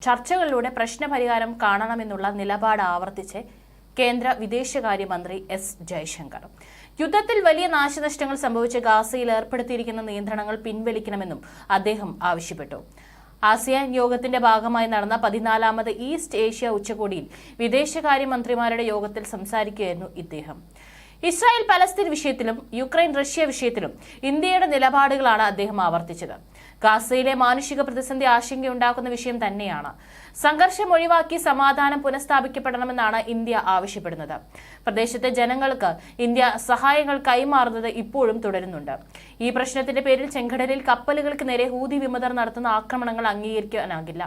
ചർച്ചകളിലൂടെ പ്രശ്നപരിഹാരം കാണണമെന്നുള്ള നിലപാട് ആവർത്തിച്ച് കേന്ദ്ര വിദേശകാര്യമന്ത്രി എസ് ജയശങ്കർ. യുദ്ധത്തിൽ വലിയ നാശനഷ്ടങ്ങൾ സംഭവിച്ച ഗാസയിൽ ഏർപ്പെടുത്തിയിരിക്കുന്ന നിയന്ത്രണങ്ങൾ പിൻവലിക്കണമെന്നും അദ്ദേഹം ആവശ്യപ്പെട്ടു. ആസിയാൻ യോഗത്തിന്റെ ഭാഗമായി നടന്ന 14ാമത് ഈസ്റ്റ് ഏഷ്യ ഉച്ചകോടിയിൽ വിദേശകാര്യമന്ത്രിമാരുടെ യോഗത്തിൽ സംസാരിക്കുകയായിരുന്നു ഇദ്ദേഹം. ഇസ്രായേൽ പലസ്തീൻ വിഷയത്തിലും യുക്രൈൻ റഷ്യ വിഷയത്തിലും ഇന്ത്യയുടെ നിലപാടുകളാണ് അദ്ദേഹം ആവർത്തിച്ചത്. ഗാസയിലെ മാനുഷിക പ്രതിസന്ധി ആശങ്കയുണ്ടാക്കുന്ന വിഷയം തന്നെയാണ്. സംഘർഷം ഒഴിവാക്കി സമാധാനം പുനഃസ്ഥാപിക്കപ്പെടണമെന്നാണ് ഇന്ത്യ ആവശ്യപ്പെടുന്നത്. പ്രദേശത്തെ ജനങ്ങൾക്ക് ഇന്ത്യ സഹായങ്ങൾ കൈമാറുന്നത് ഇപ്പോഴും തുടരുന്നുണ്ട്. ഈ പ്രശ്നത്തിന്റെ പേരിൽ ചെങ്കടലിൽ കപ്പലുകൾക്ക് നേരെ ഹൂതി വിമതർ നടത്തുന്ന ആക്രമണങ്ങൾ അംഗീകരിക്കാനാകില്ല.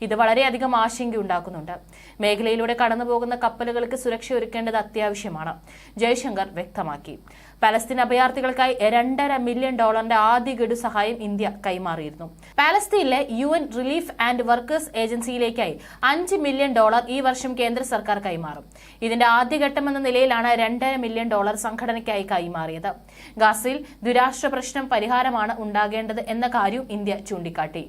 ഇത് വളരെയധികം ആശങ്കയുണ്ടാക്കുന്നുണ്ട്. മേഖലയിലൂടെ കടന്നുപോകുന്ന കപ്പലുകൾക്ക് സുരക്ഷ ഒരുക്കേണ്ടത് അത്യാവശ്യമാണ്, ജയശങ്കർ വ്യക്തമാക്കി. പാലസ്തീൻ അഭയാർത്ഥികൾക്കായി $2.5 മില്യൺ ആദ്യ ഗഡു സഹായം ഇന്ത്യ കൈമാറിയിരുന്നു. പാലസ്തീനിലെ UN റിലീഫ് ആൻഡ് വർക്കേഴ്സ് ഏജൻസിയിലേക്കായി $5 മില്യൺ ഈ വർഷം കേന്ദ്ര സർക്കാർ കൈമാറും. ഇതിന്റെ ആദ്യഘട്ടമെന്ന നിലയിലാണ് $2.5 മില്യൺ സംഘടനയ്ക്കായി കൈമാറിയത്. ഗാസയിൽ ദ്വിരാഷ്ട്ര പ്രശ്നം പരിഹാരമാണ് ഉണ്ടാകേണ്ടത് എന്ന കാര്യവും ഇന്ത്യ ചൂണ്ടിക്കാട്ടി.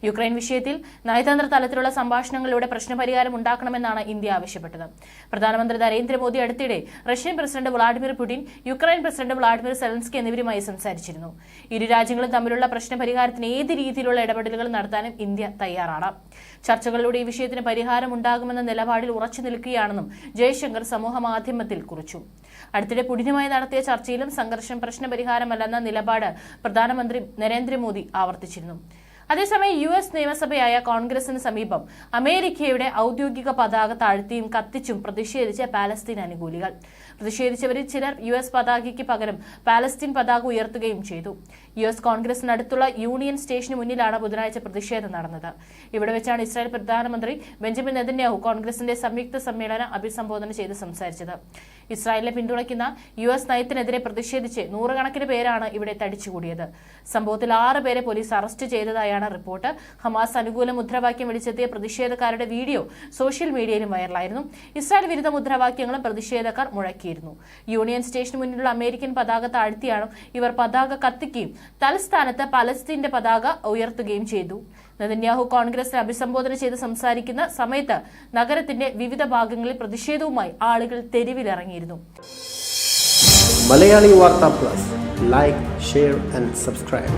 യുക്രൈൻ വിഷയത്തിൽ നയതന്ത്ര തലത്തിലുള്ള സംഭാഷണങ്ങളിലൂടെ പ്രശ്നപരിഹാരം ഉണ്ടാക്കണമെന്നാണ് ഇന്ത്യ ആവശ്യപ്പെട്ടത്. പ്രധാനമന്ത്രി നരേന്ദ്രമോദി അടുത്തിടെ Russian president Vladimir Putin, Ukraine president Vladimir Zelensky എന്നിവരുമായി സംസാരിച്ചിരുന്നു. ഇരു രാജ്യങ്ങളും തമ്മിലുള്ള പ്രശ്നപരിഹാരത്തിന് ഏത് രീതിയിലുള്ള ഇടപെടലുകൾ നടത്താനും ഇന്ത്യ തയ്യാറാണ്. ചർച്ചകളിലൂടെ ഈ വിഷയത്തിന് പരിഹാരം ഉണ്ടാകുമെന്ന നിലപാടിൽ ഉറച്ചു നിൽക്കുകയാണെന്നും ജയശങ്കർ സമൂഹമാധ്യമത്തിൽ കുറിച്ചു. അടുത്തിടെ പുടിനുമായി നടത്തിയ ചർച്ചയിലും സംഘർഷം പ്രശ്നപരിഹാരമല്ലെന്ന നിലപാട് പ്രധാനമന്ത്രി നരേന്ദ്രമോദി ആവർത്തിച്ചിരുന്നു. അതേസമയം US നിയമസഭയായ കോൺഗ്രസിന് സമീപം അമേരിക്കയുടെ ഔദ്യോഗിക പതാക താഴ്ത്തിയും കത്തിച്ചും പ്രതിഷേധിച്ച പാലസ്തീൻ അനുകൂലികൾ. പ്രതിഷേധിച്ചവരിൽ ചിലർ US പതാകയ്ക്ക് പകരം പാലസ്തീൻ പതാക ഉയർത്തുകയും ചെയ്തു. US കോൺഗ്രസിനടുത്തുള്ള യൂണിയൻ സ്റ്റേഷന് മുന്നിലാണ് ബുധനാഴ്ച പ്രതിഷേധം നടന്നത്. ഇവിടെ വെച്ചാണ് ഇസ്രായേൽ പ്രധാനമന്ത്രി ബെഞ്ചമിൻ നെതന്യാഹു കോൺഗ്രസിന്റെ സംയുക്ത സമ്മേളനം അഭിസംബോധന ചെയ്ത് സംസാരിച്ചത്. ഇസ്രായേലിനെ പിന്തുണയ്ക്കുന്ന US നയത്തിനെതിരെ പ്രതിഷേധിച്ച് നൂറുകണക്കിന് പേരാണ് ഇവിടെ തടിച്ചുകൂടിയത്. സംഭവത്തിൽ 6 പേരെ പോലീസ് അറസ്റ്റ് ചെയ്തതായാണ് റിപ്പോർട്ട്. ഹമാസ് അനുകൂല മുദ്രാവാക്യം വിളിച്ചെത്തിയ പ്രതിഷേധക്കാരുടെ വീഡിയോ സോഷ്യൽ മീഡിയയിലും വൈറലായിരുന്നു. ഇസ്രായേൽ വിരുദ്ധ മുദ്രാവാക്യങ്ങളും പ്രതിഷേധക്കാർ മുഴക്കിയിരുന്നു. യൂണിയൻ സ്റ്റേഷന് മുന്നിലുള്ള അമേരിക്കൻ പതാക താഴ്ത്തിയാണ് ഇവർ പതാക കത്തിക്കുകയും തലസ്ഥാനത്ത് പലസ്തീന്റെ പതാക ഉയർത്തുകയും ചെയ്തു. നെതന്യാഹു കോൺഗ്രസിനെ അഭിസംബോധന ചെയ്ത് സംസാരിക്കുന്ന സമയത്ത് നഗരത്തിന്റെ വിവിധ ഭാഗങ്ങളിൽ പ്രതിഷേധവുമായി ആളുകൾ തെരുവിലിറങ്ങിയിരുന്നു. മലയാളി വാർത്ത plus, like, share and subscribe.